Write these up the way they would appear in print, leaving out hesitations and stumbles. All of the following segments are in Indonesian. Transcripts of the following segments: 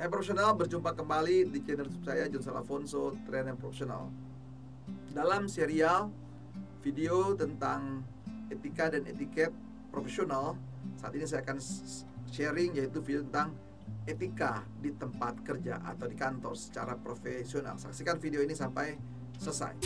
Hai profesional, berjumpa kembali di channel YouTube saya, Johnson Alfonso, Trainer Profesional. Dalam serial video tentang etika dan etiket profesional, saat ini saya akan sharing yaitu video tentang etika di tempat kerja atau di kantor secara profesional. Saksikan video ini sampai selesai.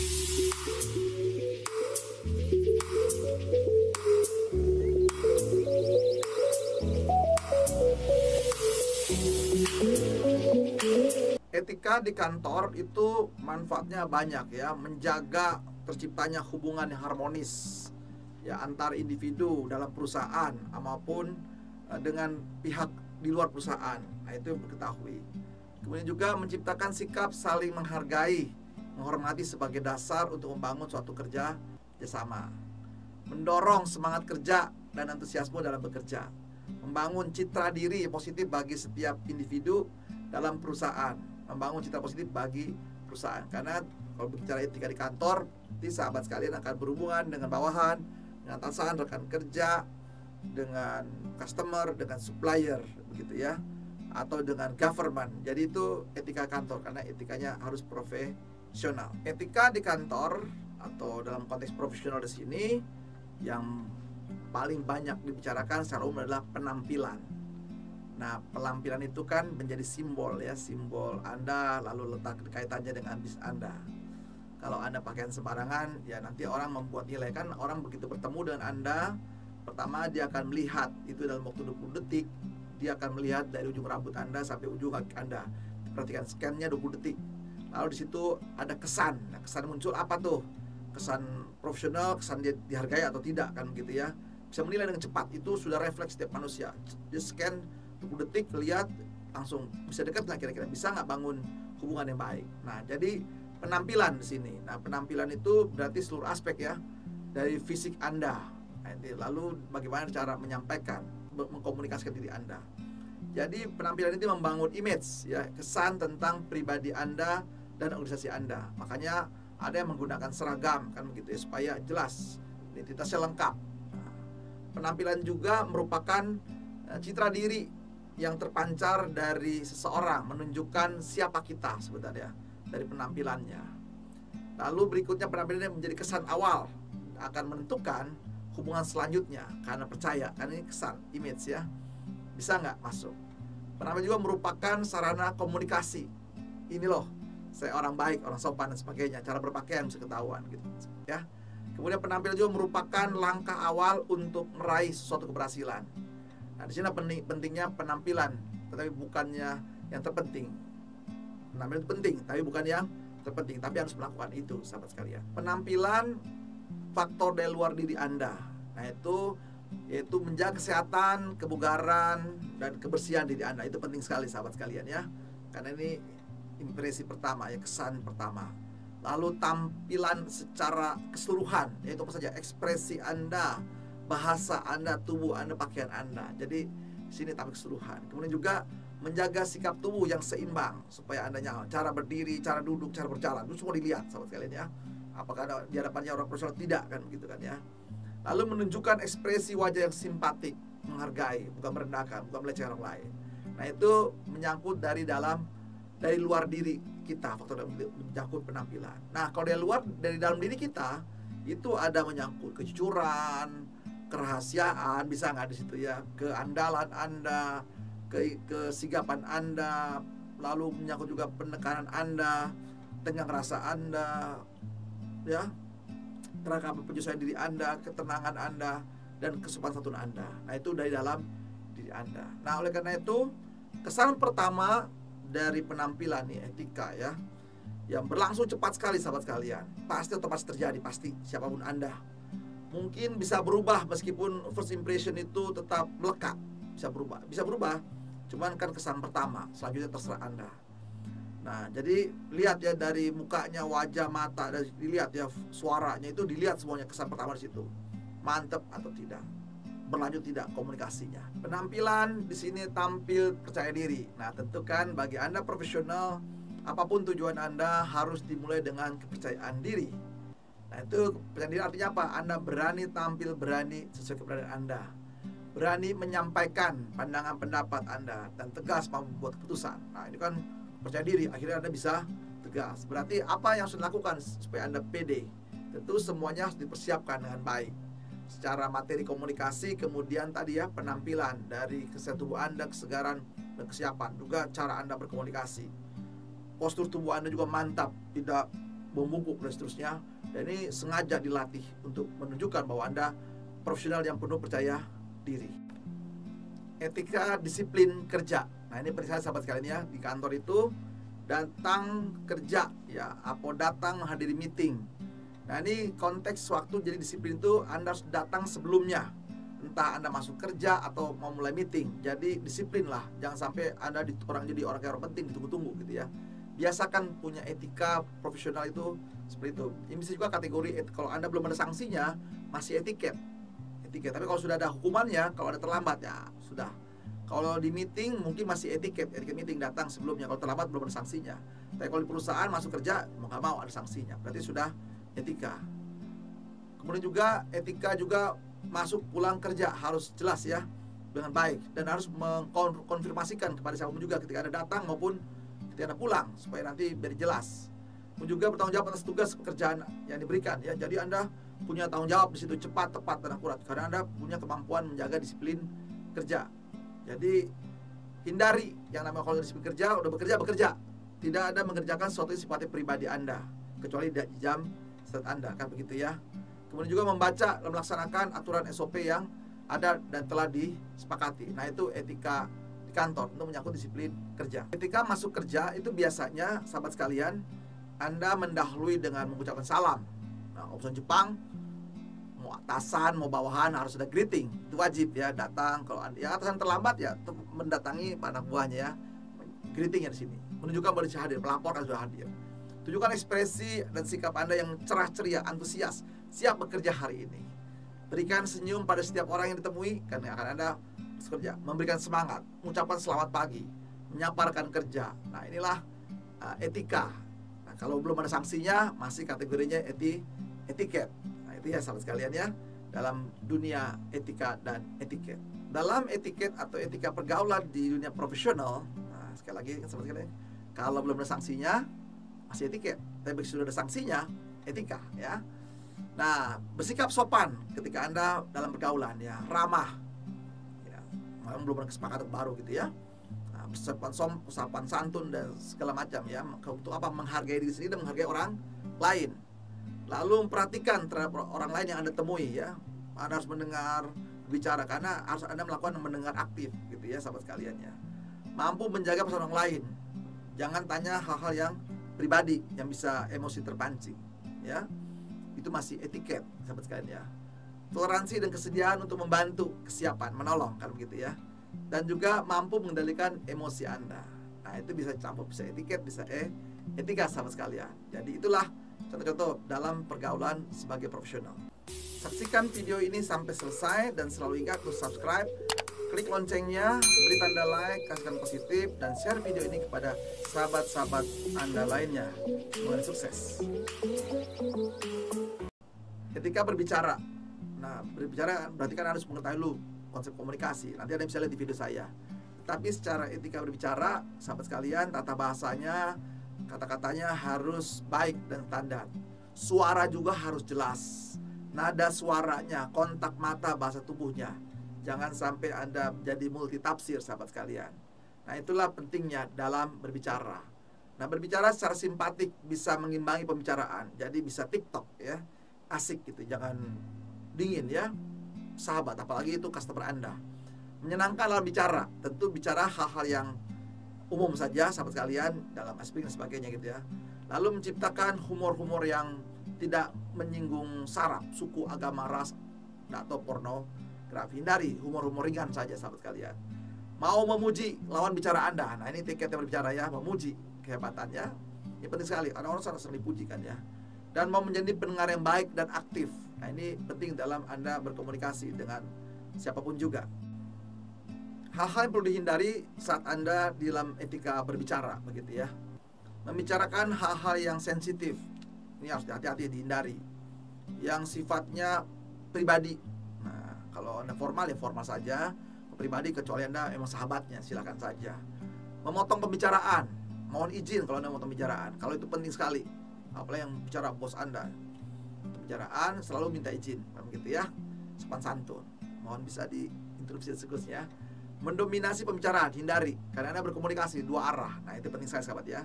Etika di kantor itu manfaatnya banyak ya, menjaga terciptanya hubungan yang harmonis ya antar individu dalam perusahaan maupun dengan pihak di luar perusahaan. Nah, itu diketahui. Kemudian juga menciptakan sikap saling menghargai, menghormati sebagai dasar untuk membangun suatu kerja bersama. Mendorong semangat kerja dan antusiasme dalam bekerja. Membangun citra diri positif bagi setiap individu dalam perusahaan. Membangun citra positif bagi perusahaan. Karena kalau bicara etika di kantor, nanti sahabat sekalian akan berhubungan dengan bawahan, dengan atasan, rekan kerja, dengan customer, dengan supplier, begitu ya, atau dengan government. Jadi itu etika kantor, karena etikanya harus profesional. Etika di kantor atau dalam konteks profesional di sini yang paling banyak dibicarakan secara umum adalah penampilan. Nah, penampilan itu kan menjadi simbol ya, simbol Anda, lalu letak kaitannya dengan bisnis Anda. Kalau Anda pakaian sembarangan, ya nanti orang membuat nilai. Kan orang begitu bertemu dengan Anda, pertama dia akan melihat itu dalam waktu 20 detik. Dia akan melihat dari ujung rambut Anda sampai ujung kaki Anda. Perhatikan scan-nya 20 detik. Lalu di situ ada kesan. Nah, kesan muncul apa tuh? Kesan profesional, kesan dia dihargai atau tidak, kan gitu ya. Bisa menilai dengan cepat, itu sudah refleks setiap manusia. Dia scan 20 detik, lihat langsung bisa dekat nggak kira-kira, bisa nggak bangun hubungan yang baik. Nah, jadi penampilan di sini. Nah, penampilan itu berarti seluruh aspek ya dari fisik Anda. Nah, lalu bagaimana cara menyampaikan, mengkomunikasikan diri Anda. Jadi penampilan itu membangun image ya, kesan tentang pribadi Anda dan organisasi Anda. Makanya ada yang menggunakan seragam kan begitu ya, supaya jelas identitasnya lengkap. Nah, penampilan juga merupakan citra diri yang terpancar dari seseorang, menunjukkan siapa kita sebenarnya dari penampilannya. Lalu berikutnya penampilannya menjadi kesan awal, akan menentukan hubungan selanjutnya. Karena percaya, karena ini kesan, image ya, bisa nggak masuk. Penampilan juga merupakan sarana komunikasi. Ini loh, saya orang baik, orang sopan dan sebagainya. Cara berpakaian bisa ketahuan gitu ya. Kemudian penampilan juga merupakan langkah awal untuk meraih suatu keberhasilan. Nah, di sini pentingnya penampilan, tetapi bukannya yang terpenting. Penampilan itu penting, tapi bukan yang terpenting, tapi harus melakukan itu, sahabat sekalian. Penampilan faktor dari luar diri Anda. Nah, itu yaitu menjaga kesehatan, kebugaran, dan kebersihan diri Anda. Itu penting sekali, sahabat sekalian ya. Karena ini impresi pertama ya, kesan pertama. Lalu tampilan secara keseluruhan, yaitu apa saja? Ekspresi Anda, bahasa Anda, tubuh Anda, pakaian Anda. Jadi sini tampil keseluruhan. Kemudian juga menjaga sikap tubuh yang seimbang supaya Anda nyaman. Cara berdiri, cara duduk, cara berjalan, itu semua dilihat, sahabat sekalian ya. Apakah ada di hadapannya orang profesional? Tidak kan gitu kan ya. Lalu menunjukkan ekspresi wajah yang simpatik, menghargai, bukan merendahkan, bukan melecehkan orang lain. Nah, itu menyangkut dari luar diri kita, faktor menyangkut penampilan. Nah, kalau dari dalam diri kita, itu ada menyangkut kejujuran, kerahasiaan, bisa nggak di situ ya, keandalan Anda, kesigapan Anda, lalu menyangkut juga penekanan Anda, tenggang rasa Anda, ya, kerangka penyesuaian diri Anda, ketenangan Anda, dan kesopanan santun Anda. Nah, itu dari dalam diri Anda. Nah, oleh karena itu, kesan pertama dari penampilan nih, etika ya, yang berlangsung cepat sekali, sahabat sekalian. Pasti otomatis terjadi, pasti siapapun Anda. Mungkin bisa berubah meskipun first impression itu tetap melekat, bisa berubah. Cuman kan kesan pertama, selanjutnya terserah Anda. Nah, jadi lihat ya dari mukanya, wajah, mata, dan dilihat ya suaranya, itu dilihat semuanya, kesan pertama di situ. Mantep atau tidak, berlanjut tidak komunikasinya. Penampilan di sini tampil percaya diri. Nah, tentu kan bagi Anda profesional, apapun tujuan Anda harus dimulai dengan kepercayaan diri. Nah, itu percaya diri artinya apa? Anda berani tampil berani sesuai keberanian Anda. berani menyampaikan pandangan pendapat Anda, dan tegas membuat keputusan. Nah, ini kan percaya diri, akhirnya Anda bisa tegas. Berarti apa yang harus dilakukan supaya Anda pede? Tentu semuanya harus dipersiapkan dengan baik. Secara materi komunikasi, kemudian tadi ya, penampilan dari kesehatan tubuh Anda, kesegaran dan kesiapan, juga cara Anda berkomunikasi. Postur tubuh Anda juga mantap, tidak membungkuk dan seterusnya. Dan ini sengaja dilatih untuk menunjukkan bahwa Anda profesional yang penuh percaya diri. Etika disiplin kerja. Nah, ini percaya sahabat sekalian ya, di kantor itu datang kerja ya, atau datang menghadiri meeting. Nah, ini konteks waktu, jadi disiplin itu Anda harus datang sebelumnya. Entah Anda masuk kerja atau mau mulai meeting. Jadi disiplin lah, jangan sampai Anda jadi orang penting ditunggu-tunggu gitu ya. Biasakan punya etika profesional itu seperti itu. Ini bisa juga kategori kalau Anda belum ada sanksinya, masih etiket. Tapi kalau sudah ada hukumannya, kalau ada terlambat ya sudah. Kalau di meeting mungkin masih etiket meeting, datang sebelumnya. Kalau terlambat belum ada sanksinya. Tapi kalau di perusahaan masuk kerja mau nggak mau ada sanksinya, berarti sudah etika. Kemudian juga etika juga masuk pulang kerja harus jelas ya, dengan baik, dan harus mengkonfirmasikan kepada siapapun juga ketika Anda datang maupun ketika Anda pulang, supaya nanti biar jelas. Kemudian juga bertanggung jawab atas tugas pekerjaan yang diberikan ya. Jadi Anda punya tanggung jawab di situ, cepat, tepat, dan akurat, karena Anda punya kemampuan menjaga disiplin kerja. Jadi hindari yang namanya kalau disiplin kerja, udah bekerja. Tidak ada mengerjakan sesuatu yang sifatnya pribadi Anda, kecuali di jam istirahat Anda, kan begitu ya. Kemudian juga membaca dan melaksanakan aturan SOP yang ada dan telah disepakati. Nah, itu etika di kantor untuk menyangkut disiplin kerja. Ketika masuk kerja itu biasanya sahabat sekalian, Anda mendahului dengan mengucapkan salam. Nah, opsi Jepang, mau atasan, mau bawahan harus ada greeting. Itu wajib ya, datang. Kalau ya atasan terlambat ya mendatangi anak buahnya ya. Greeting ya di sini. Menunjukkan bahwa dia hadir, pelapor sudah hadir. Tunjukkan ekspresi dan sikap Anda yang cerah ceria, antusias, siap bekerja hari ini. Berikan senyum pada setiap orang yang ditemui, karena akan Anda bekerja. Memberikan semangat, mengucapkan selamat pagi, menyaparkan kerja. Nah, inilah etika. Nah, kalau belum ada sanksinya, masih kategorinya etiket. Nah, itu ya sahabat sekalian ya, dalam dunia etika dan etiket. Dalam etiket atau etika pergaulan di dunia profesional, nah, sekali lagi sahabat sekalian, kalau belum ada sanksinya, masih etiket. Tapi begitu sudah ada sanksinya, etika ya. Nah, bersikap sopan ketika Anda dalam pergaulan ya, ramah ya. Belum ada kesepakatan baru gitu ya. Nah, sopan santun dan segala macam ya. Untuk apa? Menghargai diri sendiri dan menghargai orang lain. Lalu memperhatikan terhadap orang lain yang Anda temui ya. Anda harus mendengar, bicara, karena harus Anda melakukan mendengar aktif gitu ya sahabat sekalian ya. Mampu menjaga perasaan orang lain. Jangan tanya hal-hal yang pribadi yang bisa emosi terpancing ya. Itu masih etiket sahabat sekalian ya. Toleransi dan kesediaan untuk membantu, kesiapan menolong, kan begitu ya. Dan juga mampu mengendalikan emosi Anda. Nah, itu bisa campur, bisa etiket, bisa etika sahabat sekalian. Jadi itulah contoh-contoh dalam pergaulan sebagai profesional. Saksikan video ini sampai selesai dan selalu ingat untuk subscribe, klik loncengnya, beri tanda like, kasihkan positif, dan share video ini kepada sahabat-sahabat Anda lainnya. Semoga sukses. Ketika berbicara, nah berbicara berarti kan harus mengetahui dulu konsep komunikasi. Nanti ada yang bisa lihat di video saya. Tapi secara etika berbicara, sahabat sekalian, tata bahasanya, kata-katanya harus baik dan standar. Suara juga harus jelas. Nada suaranya, kontak mata, bahasa tubuhnya. Jangan sampai Anda menjadi multitafsir sahabat sekalian. Nah, itulah pentingnya dalam berbicara. Nah, berbicara secara simpatik bisa mengimbangi pembicaraan. Jadi bisa TikTok ya. Asik gitu, jangan dingin ya sahabat, apalagi itu customer Anda. Menyenangkan dalam bicara, tentu bicara hal-hal yang umum saja sahabat sekalian, dalam aspek dan sebagainya gitu ya. Lalu menciptakan humor-humor yang tidak menyinggung sara, suku, agama, ras, atau pornografi. Hindari humor-humor ringan saja sahabat sekalian. Mau memuji lawan bicara Anda, nah ini tiketnya berbicara ya, memuji kehebatannya. Ini penting sekali, karena orang sering dipuji kan ya. Dan mau menjadi pendengar yang baik dan aktif. Nah, ini penting dalam Anda berkomunikasi dengan siapapun juga. Hal-hal yang perlu dihindari saat Anda di dalam etika berbicara, begitu ya. Membicarakan hal-hal yang sensitif, ini harus hati-hati dihindari. Yang sifatnya pribadi. Nah, Kalau Anda formal ya formal saja, pribadi kecuali Anda memang sahabatnya, silakan saja. Memotong pembicaraan, mohon izin kalau Anda memotong pembicaraan. Kalau itu penting sekali, apalagi yang bicara bos Anda. Pembicaraan selalu minta izin, begitu ya. Sopan santun. Mohon bisa diinterupsi seterusnya. Mendominasi pembicaraan, hindari, karena Anda berkomunikasi dua arah. Nah, itu penting sekali sahabat ya.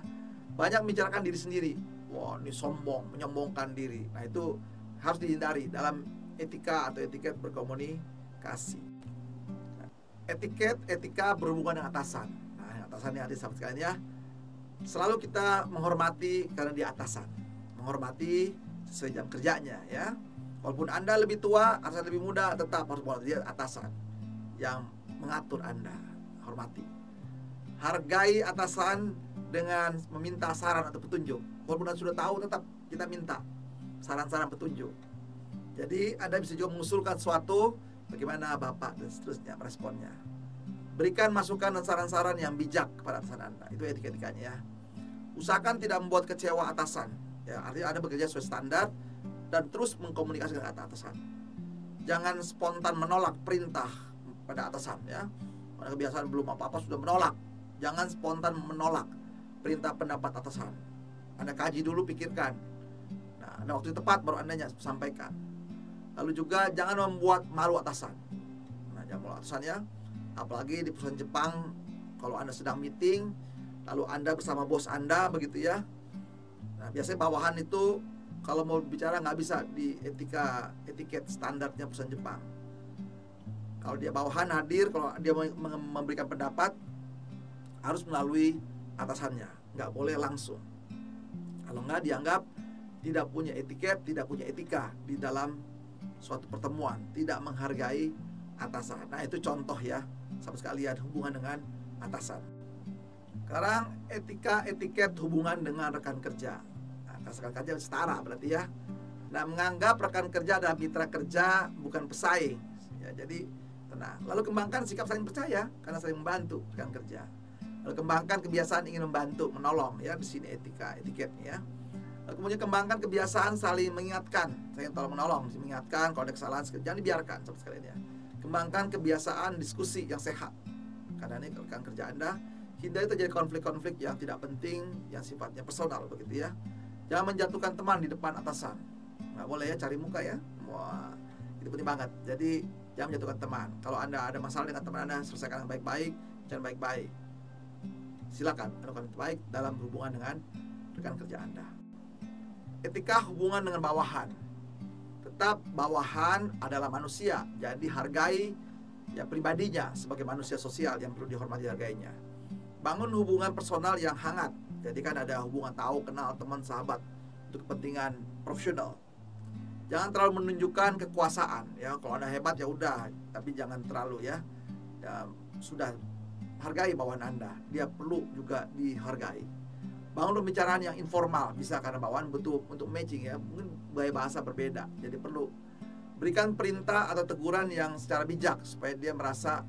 Banyak membicarakan diri sendiri. Wah, ini sombong, menyombongkan diri. Nah, itu harus dihindari dalam etika atau etiket berkomunikasi. Etika berhubungan dengan atasan. Nah, yang atasan yang ada sahabat sekalian ya. Selalu kita menghormati karena dia atasan. Menghormati sesuai jam kerjanya ya. Walaupun Anda lebih tua, atasan lebih muda, tetap harus menghormati dia atasan yang mengatur Anda. Hormati. Hargai atasan dengan meminta saran atau petunjuk. Walaupun Anda sudah tahu, tetap kita minta saran-saran petunjuk. Jadi Anda bisa juga mengusulkan sesuatu, bagaimana Bapak dan seterusnya meresponnya. Berikan masukan dan saran-saran yang bijak kepada atasan Anda. Itu etika-etikanya ya. Usahakan tidak membuat kecewa atasan ya, artinya Anda bekerja sesuai standar dan terus mengkomunikasikan dengan atasan. Jangan spontan menolak perintah pada atasan ya. Karena kebiasaan belum apa-apa sudah menolak. Jangan spontan menolak perintah pendapat atasan. Anda kaji dulu, pikirkan. Nah, ada waktu tepat baru Anda sampaikan. Lalu juga jangan membuat malu atasan. Nah, jangan malu atasan ya. Apalagi di perusahaan Jepang, kalau Anda sedang meeting, lalu Anda bersama bos Anda begitu ya. Nah, biasanya bawahan itu kalau mau bicara nggak bisa di etiket standarnya perusahaan Jepang. Kalau dia bawahan hadir, kalau dia memberikan pendapat harus melalui atasannya, nggak boleh langsung. Kalau nggak dianggap tidak punya etiket, tidak punya etika di dalam suatu pertemuan, tidak menghargai atasan. Nah, itu contoh ya, sahabat sekalian, hubungan dengan atasan. Sekarang etiket hubungan dengan rekan kerja. Nah, rekan kerja setara berarti ya. Nah, menganggap rekan kerja adalah mitra kerja, bukan pesaing. Ya, jadi tenang. Lalu kembangkan sikap saling percaya karena saling membantu rekan kerja. Lalu kembangkan kebiasaan ingin membantu, menolong ya, di sini etiketnya ya. Lalu kemudian kembangkan kebiasaan saling mengingatkan, saling tolong menolong, mengingatkan kalau ada kesalahan, jangan dibiarkan sahabat sekalian ya. Kembangkan kebiasaan diskusi yang sehat. Karena ini rekan kerja Anda, hindari terjadi konflik-konflik yang tidak penting, yang sifatnya personal begitu ya. Jangan menjatuhkan teman di depan atasan. Nggak boleh ya, cari muka ya. Wah, itu penting banget. Jadi jangan menjatuhkan teman. Kalau Anda ada masalah dengan teman Anda, selesaikan dengan baik-baik, jangan baik-baik. Silakan lakukan baik dalam hubungan dengan rekan kerja Anda. Etika hubungan dengan bawahan. Tetap bawahan adalah manusia, jadi hargai ya pribadinya sebagai manusia sosial yang perlu dihormati, hargainya. Bangun hubungan personal yang hangat. Jadi kan ada hubungan tahu, kenal, teman, sahabat untuk kepentingan profesional. Jangan terlalu menunjukkan kekuasaan ya. Kalau Anda hebat ya udah, tapi jangan terlalu ya sudah. Hargai bawahan Anda, dia perlu juga dihargai. Bangun pembicaraan yang informal, bisa karena bawahan butuh untuk matching ya, mungkin gaya bahasa berbeda, jadi perlu berikan perintah atau teguran yang secara bijak supaya dia merasa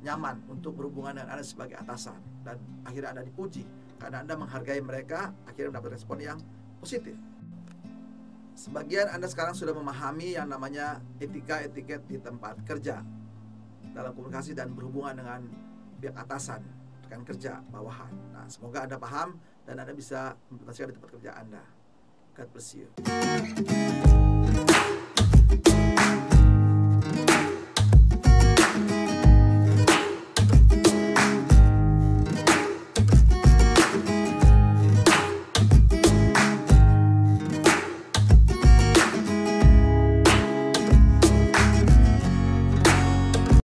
nyaman untuk berhubungan dengan Anda sebagai atasan, dan akhirnya Anda dipuji karena Anda menghargai mereka, akhirnya mendapat respon yang positif. Sebagian Anda sekarang sudah memahami yang namanya etiket di tempat kerja dalam komunikasi dan berhubungan dengan pihak atasan, rekan kerja, bawahan. Nah, semoga Anda paham dan Anda bisa implementasikan di tempat kerja Anda. God bless you.